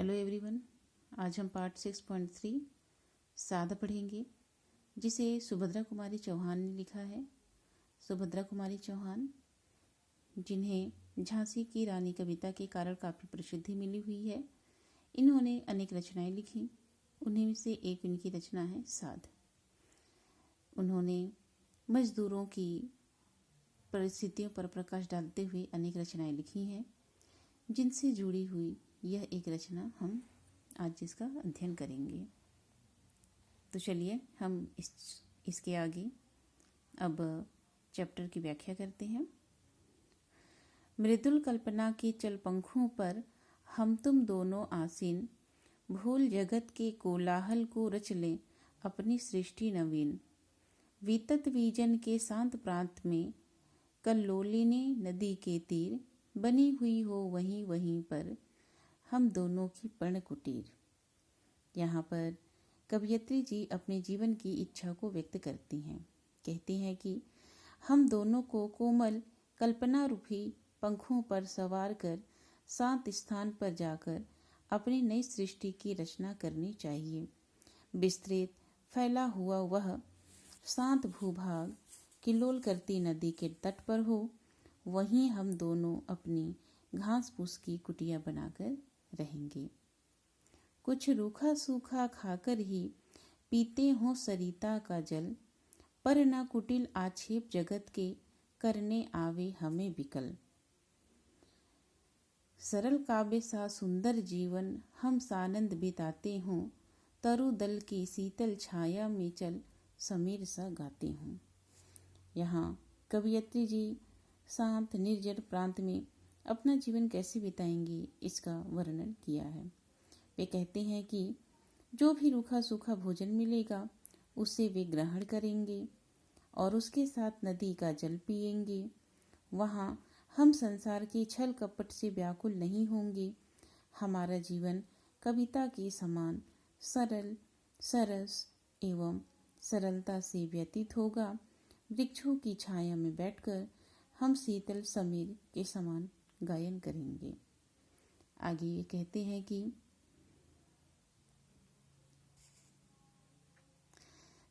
Hello everyone. आज हम part 6.3 साध पढ़ेंगे, जिसे सुभद्रा कुमारी चौहान ने लिखा है। सुभद्रा कुमारी चौहान, जिन्हें झांसी की रानी कविता के कारण काफ़ी प्रसिद्धि मिली हुई है, इन्होंने अनेक रचनाएं लिखी। उन्हीं से एक इनकी रचना है साध। उन्होंने मजदूरों की परिस्थितियों पर प्रकाश डालते हुए अनेक रचनाएं लिखी हैं, जिनसे जुड़ी हुई यह एक रचना हम आज इसका अध्ययन करेंगे। तो चलिए हम इसके आगे अब चैप्टर की व्याख्या करते हैं। मृदुल कल्पना के चल पंखों पर हम तुम दोनों आसीन, भूल जगत के कोलाहल को रच लें अपनी सृष्टि नवीन। वीतत वीजन के शांत प्रांत में कल्लोलिनी नदी के तीर, बनी हुई हो वहीं वहीं पर हम दोनों की पर्ण कुटीर। यहाँ पर कवयित्री जी अपने जीवन की इच्छा को व्यक्त करती हैं। कहती हैं कि हम दोनों को कोमल कल्पना रूपी पंखों पर सवार कर शांत स्थान पर जाकर अपनी नई सृष्टि की रचना करनी चाहिए। विस्तृत फैला हुआ वह शांत भूभाग किल्लोल करती नदी के तट पर हो, वहीं हम दोनों अपनी घास फूस की कुटिया बनाकर रहेंगे। कुछ रूखा सूखा खाकर ही पीते हो सरिता का जल, पर न कुटिल आक्षेप जगत के करने आवे हमें विकल। सरल काव्य सा सुंदर जीवन हम सानंद बिताते हों, तरु दल की शीतल छाया में चल समीर सा गाते हों। यहाँ कवयित्री जी शांत निर्जन प्रांत में अपना जीवन कैसे बिताएंगी, इसका वर्णन किया है। वे कहते हैं कि जो भी रूखा सूखा भोजन मिलेगा उसे वे ग्रहण करेंगे और उसके साथ नदी का जल पिएंगे। वहाँ हम संसार के छल कपट से व्याकुल नहीं होंगे। हमारा जीवन कविता के समान सरल, सरस एवं सरलता से व्यतीत होगा। वृक्षों की छाया में बैठकर हम शीतल समीर के समान गायन करेंगे। आगे ये कहते हैं कि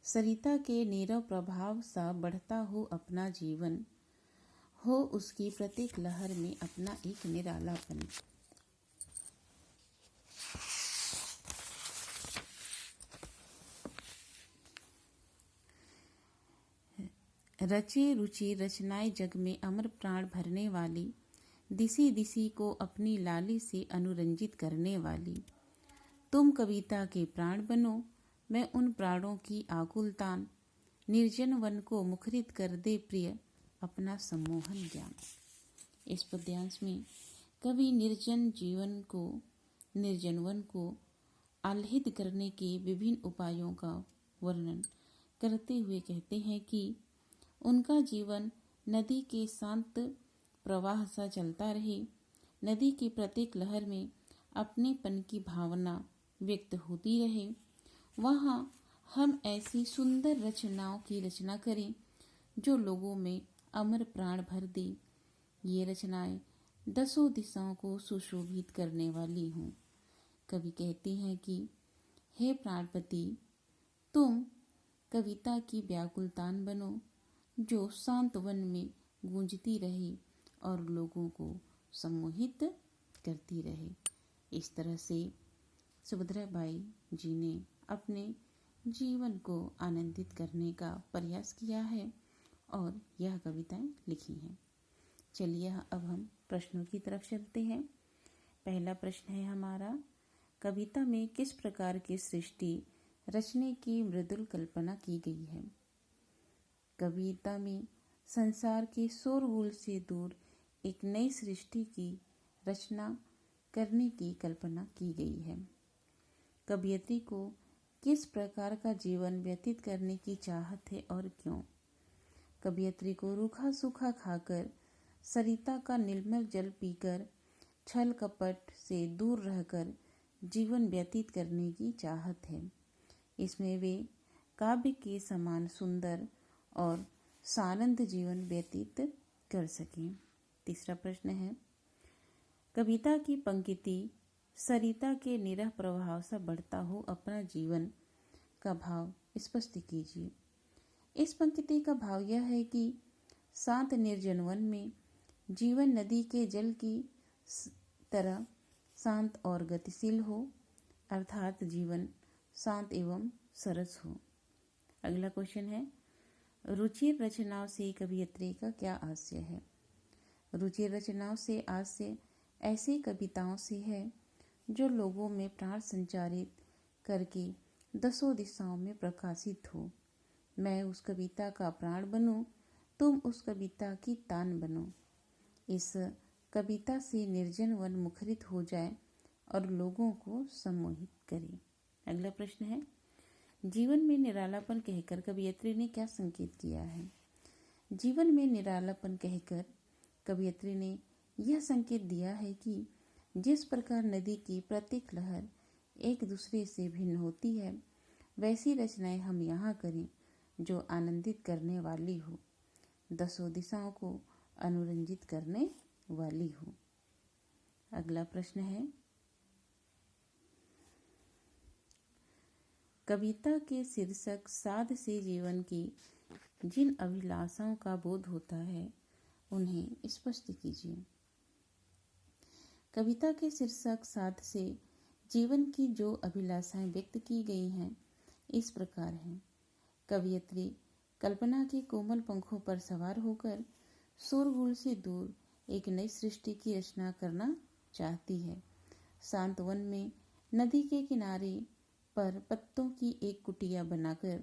सरिता के नीरव प्रभाव सा बढ़ता हो अपना जीवन, हो उसकी प्रत्येक लहर में अपना एक निरालापन। रचे रुचि रचनाएं जग में अमर प्राण भरने वाली, दिसी दिसी को अपनी लाली से अनुरंजित करने वाली। तुम कविता के प्राण बनो, मैं उन प्राणों की आकुल तान, निर्जन वन को मुखरित कर दे प्रिय अपना सम्मोहन ज्ञान। इस पद्यांश में कवि निर्जन वन को आह्लादित करने के विभिन्न उपायों का वर्णन करते हुए कहते हैं कि उनका जीवन नदी के शांत प्रवाह सा चलता रहे। नदी की प्रत्येक लहर में अपनेपन की भावना व्यक्त होती रहे। वहाँ हम ऐसी सुंदर रचनाओं की रचना करें जो लोगों में अमर प्राण भर दे। ये रचनाएं दसों दिशाओं को सुशोभित करने वाली हों। कवि कहते हैं कि हे प्राणपति, तुम कविता की व्याकुलतान बनो, जो शांत वन में गूंजती रहे और लोगों को सम्मोहित करती रहे। इस तरह से सुभद्रा बाई जी ने अपने जीवन को आनंदित करने का प्रयास किया है और यह कविताएं लिखी हैं। चलिए अब हम प्रश्नों की तरफ चलते हैं। पहला प्रश्न है हमारा, कविता में किस प्रकार की सृष्टि रचने की मृदुल कल्पना की गई है? कविता में संसार के शोरगुल से दूर एक नई सृष्टि की रचना करने की कल्पना की गई है। कवयित्री को किस प्रकार का जीवन व्यतीत करने की चाहत है और क्यों? कवयित्री को रूखा सूखा खाकर, सरिता का निर्मल जल पीकर, छल कपट से दूर रहकर जीवन व्यतीत करने की चाहत है। इसमें वे काव्य के समान सुंदर और सानंद जीवन व्यतीत कर सकें। तीसरा प्रश्न है, कविता की पंक्ति सरिता के निरह प्रभाव सा बढ़ता हो अपना जीवन का भाव स्पष्ट कीजिए। इस पंक्ति का भाव यह है कि शांत निर्जन वन में जीवन नदी के जल की तरह शांत और गतिशील हो, अर्थात जीवन शांत एवं सरस हो। अगला क्वेश्चन है, रुचिर रचनाओं से कवियत्री का क्या आशय है? रुचिर रचनाओं से आशय ऐसी कविताओं से है जो लोगों में प्राण संचारित करके दसों दिशाओं में प्रकाशित हो। मैं उस कविता का प्राण बनूं, तुम उस कविता की तान बनो। इस कविता से निर्जन वन मुखरित हो जाए और लोगों को सम्मोहित करे। अगला प्रश्न है, जीवन में निरालापन कहकर कवियत्री ने क्या संकेत किया है? जीवन में निरालापन कहकर कवियत्री ने यह संकेत दिया है कि जिस प्रकार नदी की प्रत्येक लहर एक दूसरे से भिन्न होती है, वैसी रचनाएं हम यहाँ करें जो आनंदित करने वाली हो, दसों दिशाओं को अनुरंजित करने वाली हो। अगला प्रश्न है, कविता के शीर्षक साध से जीवन की जिन अभिलाषाओं का बोध होता है उन्हें स्पष्ट कीजिए। कविता के शीर्षक साध से जीवन की जो अभिलाषाएं व्यक्त की गई हैं इस प्रकार हैं। कवियत्री कल्पना के कोमल पंखों पर सवार होकर शोरगुल से दूर एक नई सृष्टि की रचना करना चाहती है। शांत वन में नदी के किनारे पर पत्तों की एक कुटिया बनाकर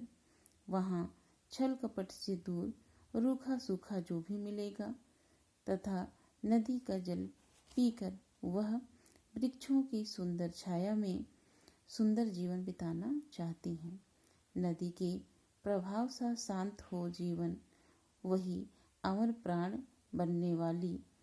वहां छल कपट से दूर रूखा सूखा जो भी मिलेगा तथा नदी का जल पीकर वह वृक्षों की सुंदर छाया में सुंदर जीवन बिताना चाहती हैं। नदी के प्रभाव सा शांत हो जीवन, वही अमर प्राण बनने वाली